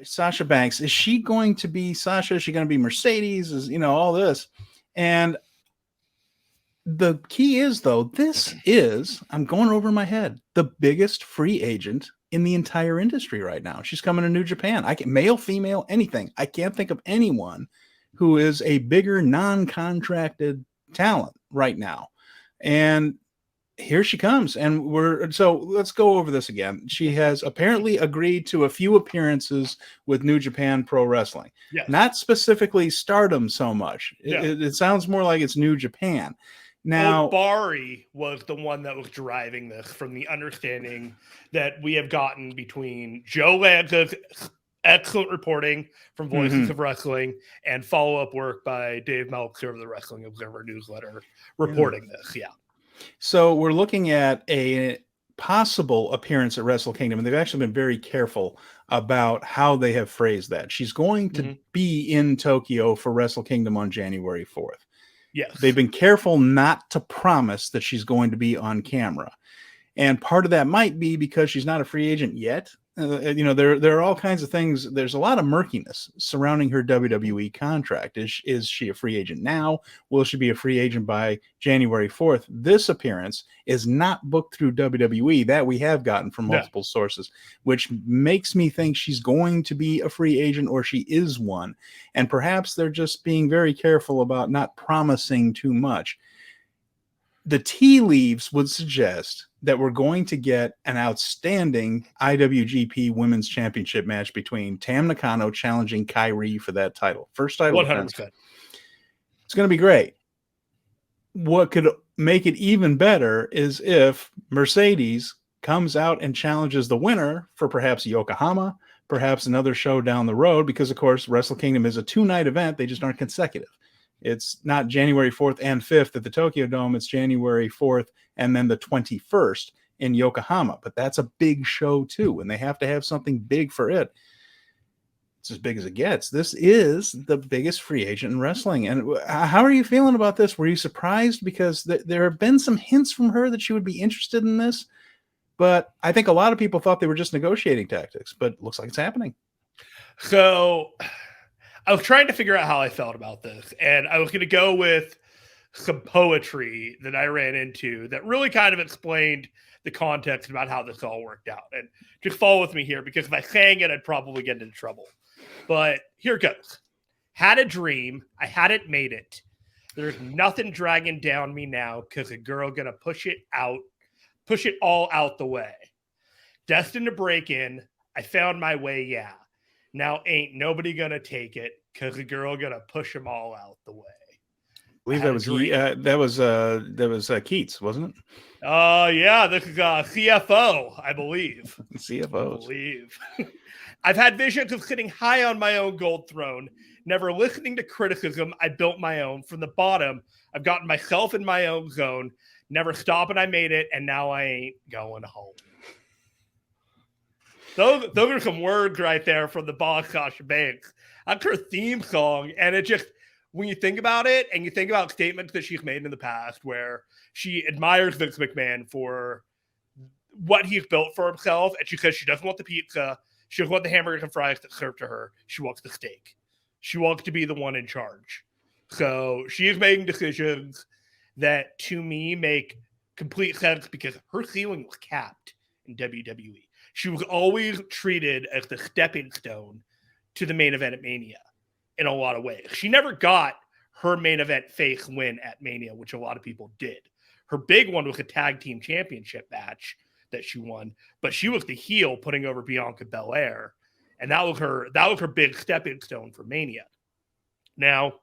Sasha Banks, is she going to be Sasha? Is she going to be Mercedes? Is, all this. And the key is, though, this is, I'm going over my head, the biggest free agent in the entire industry right now. She's coming to New Japan. Male, female, anything. I can't think of anyone who is a bigger non-contracted talent right now. And here she comes. And so let's go over this again. She has apparently agreed to a few appearances with New Japan Pro Wrestling. Yes. Not specifically Stardom so much. It sounds more like it's New Japan. Now, Bari was the one that was driving this, from the understanding that we have gotten between Joe Lanza's excellent reporting from Voices of Wrestling and follow-up work by Dave Meltzer of the Wrestling Observer newsletter reporting this. Yeah. So we're looking at a possible appearance at Wrestle Kingdom, and they've actually been very careful about how they have phrased that. She's going to be in Tokyo for Wrestle Kingdom on January 4th. Yes. They've been careful not to promise that she's going to be on camera. And part of that might be because she's not a free agent yet. There are all kinds of things. There's a lot of murkiness surrounding her WWE contract. Is she a free agent now? Will she be a free agent by January 4th? This appearance is not booked through WWE. That we have gotten from multiple sources, which makes me think she's going to be a free agent, or she is one. And perhaps they're just being very careful about not promising too much. The tea leaves would suggest that we're going to get an outstanding IWGP Women's Championship match between Tam Nakano challenging Kairi for that title. First title 100%. defense. It's going to be great. What could make it even better is if Mercedes comes out and challenges the winner for perhaps Yokohama, perhaps another show down the road, because, of course, Wrestle Kingdom is a 2-night event. They just aren't consecutive. It's not January 4th and 5th at the Tokyo Dome. It's January 4th and then the 21st in Yokohama. But that's a big show, too, and they have to have something big for it. It's as big as it gets. This is the biggest free agent in wrestling. And how are you feeling about this? Were you surprised? Because there have been some hints from her that she would be interested in this. But I think a lot of people thought they were just negotiating tactics. But it looks like it's happening. So I was trying to figure out how I felt about this, and I was going to go with some poetry that I ran into that really kind of explained the context about how this all worked out. And just follow with me here, because if I sang it, I'd probably get into trouble. But here it goes. Had a dream. I hadn't made it. There's nothing dragging down me now, because a girl going to push it all out the way. Destined to break in. I found my way, yeah. Now ain't nobody gonna take it, because the girl gonna push them all out the way. I believe that was Keats, wasn't it? Yeah, this is CFO, I believe. CFO. I believe. I've had visions of sitting high on my own gold throne, never listening to criticism. I built my own from the bottom. I've gotten myself in my own zone, never stopping. I made it, and now I ain't going home. Those are some words right there from the boss, Sasha Banks. That's her theme song. And it just, when you think about it, and you think about statements that she's made in the past where she admires Vince McMahon for what he's built for himself, and she says she doesn't want the pizza, she doesn't want the hamburgers and fries that served to her, she wants the steak. She wants to be the one in charge. So she is making decisions that, to me, make complete sense, because her ceiling was capped in WWE. She was always treated as the stepping stone to the main event at Mania in a lot of ways. She never got her main event face win at Mania, which a lot of people did. Her big one was a tag team championship match that she won, but she was the heel putting over Bianca Belair, and that was her big stepping stone for Mania. Now,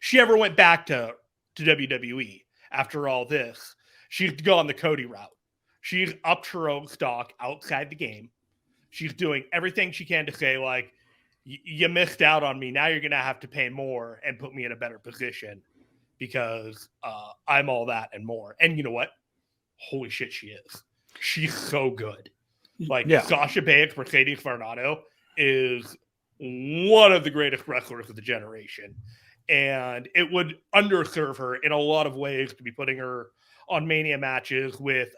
she ever went back to WWE after all this, she's gone the Cody route. She's upped her own stock outside the game. She's doing everything she can to say, like, you missed out on me. Now you're going to have to pay more and put me in a better position, because I'm all that and more. And you know what? Holy shit, she is. She's so good. Like, Sasha Banks, Mercedes Varnado is one of the greatest wrestlers of the generation. And it would underserve her in a lot of ways to be putting her on Mania matches with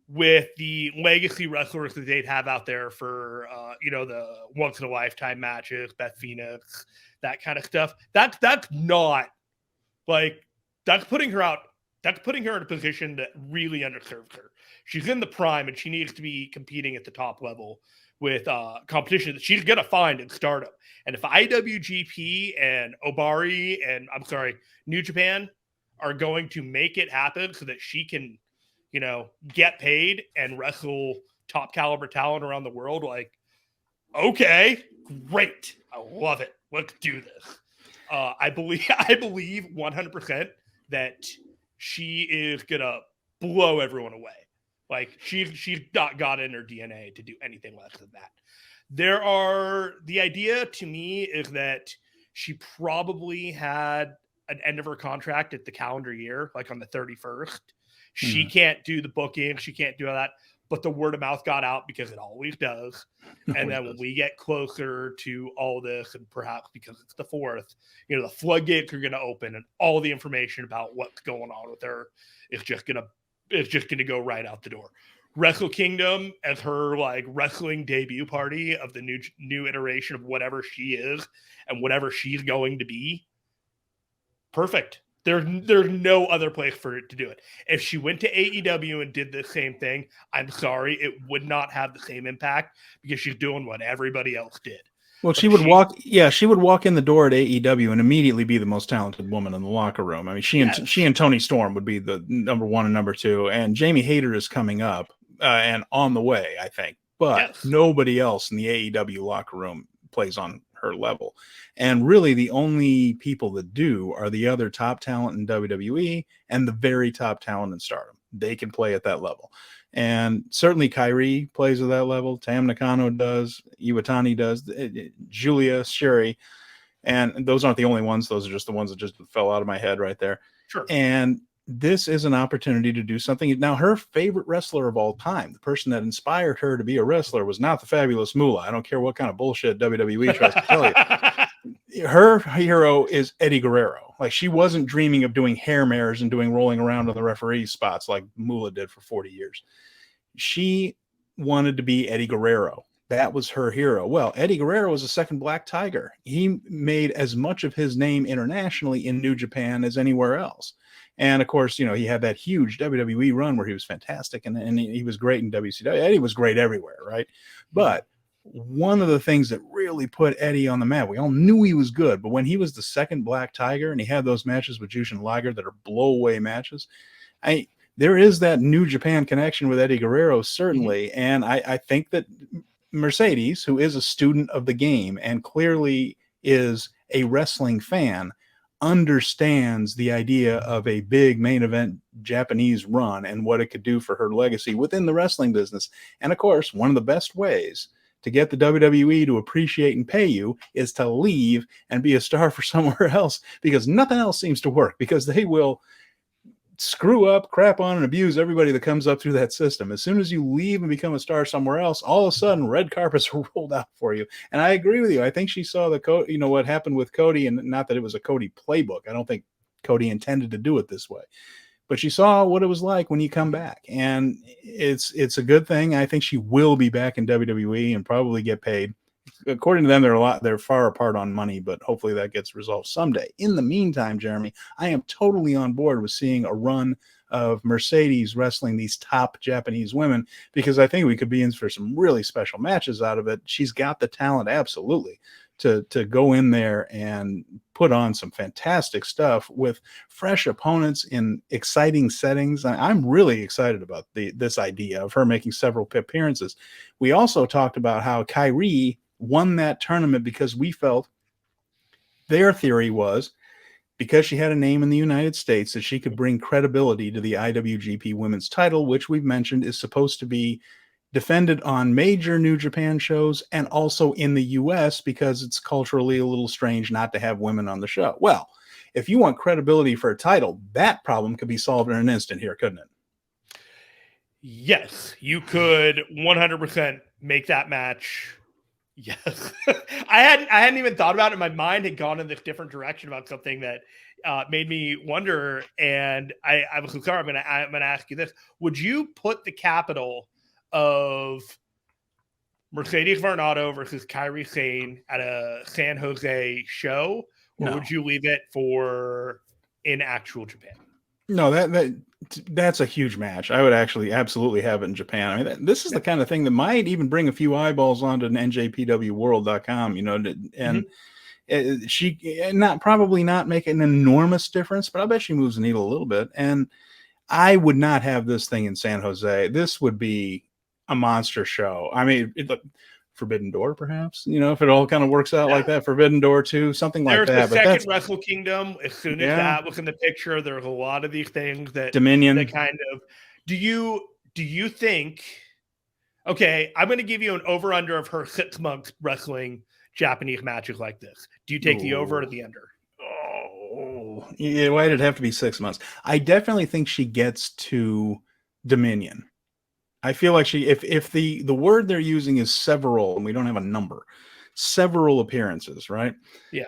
with the legacy wrestlers that they'd have out there for, the once in a lifetime matches, Beth Phoenix, that kind of stuff. That's not like, that's putting her out. That's putting her in a position that really underserves her. She's in the prime and she needs to be competing at the top level with competition that she's going to find in Stardom. And if IWGP and Obari and New Japan are going to make it happen so that she can, get paid and wrestle top caliber talent around the world, like, okay, great. I love it. Let's do this. I believe 100% that she is going to blow everyone away. Like, she's not got in her DNA to do anything less than that. The idea to me is that she probably had an end of her contract at the calendar year, like on the 31st. She can't do the booking. She can't do all that. But the word of mouth got out because it always does. And then when we get closer to all this, and perhaps because it's the 4th, the floodgates are going to open and all the information about what's going on with her is just going to go right out the door. Wrestle Kingdom as her like wrestling debut party of the new iteration of whatever she is and whatever she's going to be. Perfect. There's no other place for it to do it. If she went to AEW and did the same thing, I'm sorry, it would not have the same impact because she's doing what everybody else did. Well, she would walk in the door at AEW and immediately be the most talented woman in the locker room. I mean, she and Toni Storm would be the number 1 and number 2, and Jamie Hayter is coming up and on the way, I think. But nobody else in the AEW locker room plays on her level. And really the only people that do are the other top talent in WWE and the very top talent in Stardom. They can play at that level. And certainly Kairi plays at that level. Tam Nakano does. Iwatani does. Julia, Sherry. And those aren't the only ones. Those are just the ones that just fell out of my head right there. Sure. And this is an opportunity to do something. Now, her favorite wrestler of all time, the person that inspired her to be a wrestler, was not the fabulous Moolah. I don't care what kind of bullshit WWE tries to tell you. Her hero is Eddie Guerrero. Like, she wasn't dreaming of doing hair mares and doing rolling around on the referee spots like Moolah did for 40 years. She wanted to be Eddie Guerrero. That was her hero. Well, Eddie Guerrero was a second Black Tiger. He made as much of his name internationally in New Japan as anywhere else. And of course, he had that huge WWE run where he was fantastic and he was great in WCW. Eddie was great everywhere, right? But one of the things that really put Eddie on the map, we all knew he was good, but when he was the second Black Tiger and he had those matches with Jushin Liger that are blow-away matches, there is that New Japan connection with Eddie Guerrero, certainly. Mm-hmm. And I think that Mercedes, who is a student of the game and clearly is a wrestling fan, understands the idea of a big main event Japanese run and what it could do for her legacy within the wrestling business. And of course, one of the best ways to get the WWE to appreciate and pay you is to leave and be a star for somewhere else, because nothing else seems to work, because they will screw up, crap on, and abuse everybody that comes up through that system. As soon as you leave and become a star somewhere else, all of a sudden red carpets are rolled out for you. And I agree with you. I think she saw what happened with Cody, and not that it was a Cody playbook. I don't think Cody intended to do it this way, but she saw what it was like when you come back, and it's a good thing. I think she will be back in WWE and probably get paid. According to them, they're far apart on money, but hopefully that gets resolved someday. In the meantime, Jeremy, I am totally on board with seeing a run of Mercedes wrestling these top Japanese women, because I think we could be in for some really special matches out of it. She's got the talent, absolutely, to go in there and put on some fantastic stuff with fresh opponents in exciting settings. I'm really excited about this idea of her making several appearances. We also talked about how Kairi won that tournament because we felt, their theory was, because she had a name in the United States, that she could bring credibility to the IWGP Women's title, which we've mentioned is supposed to be defended on major New Japan shows and also in the US, because it's culturally a little strange not to have women on the show. Well, if you want credibility for a title, that problem could be solved in an instant here, couldn't it? Yes, you could 100% make that match Yes. I hadn't even thought about it. My mind had gone in this different direction about something that made me wonder. And I was sorry. I'm gonna ask you this: would you put the capital of Mercedes Varnado versus Kairi Sane at a San Jose show, or No. would you leave it for in actual Japan? No, that's a huge match. I would actually absolutely have it in Japan. I mean, this is the kind of thing that might even bring a few eyeballs onto NJPWWorld.com, you know, and she probably not make an enormous difference, but I bet she moves the needle a little bit. And I would not have this thing in San Jose. This would be a monster show. I mean, Forbidden Door, perhaps, you know, if it all kind of works out like that. Forbidden Door 2, something like There's that. the But second Wrestle Kingdom. As soon as that was in the picture, there's a lot of these things that Dominion. that kind of. Do you think? Okay, I'm going to give you an over under of her 6 months wrestling Japanese matches like this. Do you take the over or the under? Oh, yeah, why did it have to be 6 months? I definitely think she gets to Dominion. I feel like if the word they're using is several, and we don't have a number, several appearances, right? Yeah.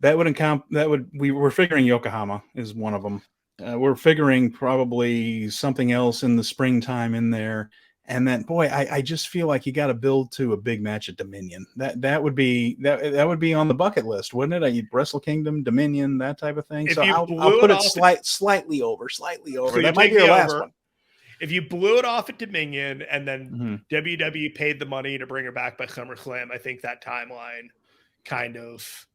We're figuring Yokohama is one of them. We're figuring probably something else in the springtime in there. And then, boy, I just feel like you got to build to a big match at Dominion. That would be on the bucket list, wouldn't it? Wrestle Kingdom, Dominion, that type of thing. If so I'll put it slightly over. So that might be our last one. If you blew it off at Dominion and then WWE paid the money to bring her back by SummerSlam, I think that timeline kind of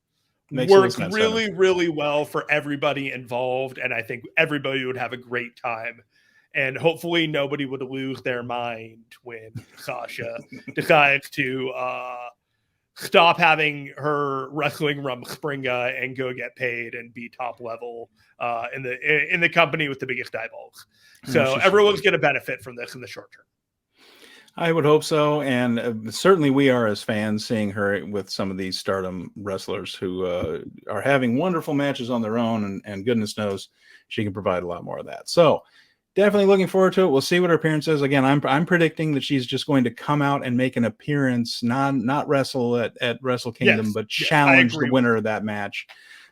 works really, really well for everybody involved. And I think everybody would have a great time. And hopefully nobody would lose their mind when Sasha decides to stop having her wrestling Rumspringa and go get paid and be top level in the company with the biggest eyeballs. So everyone's going to benefit from this in the short term. I would hope so. And certainly we are as fans seeing her with some of these Stardom wrestlers who are having wonderful matches on their own. And goodness knows she can provide a lot more of that. So definitely looking forward to it. We'll see what her appearance is. Again, I'm predicting that she's just going to come out and make an appearance, not wrestle at Wrestle Kingdom, but challenge the winner of that match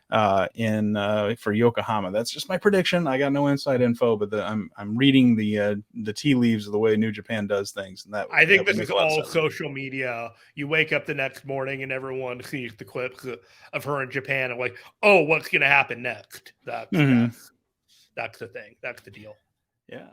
for Yokohama. That's just my prediction. I got no inside info, but I'm reading the tea leaves of the way New Japan does things, and I think this is all social media. You wake up the next morning and everyone sees the clips of her in Japan and like, oh, what's going to happen next? That's the thing. That's the deal. Yeah.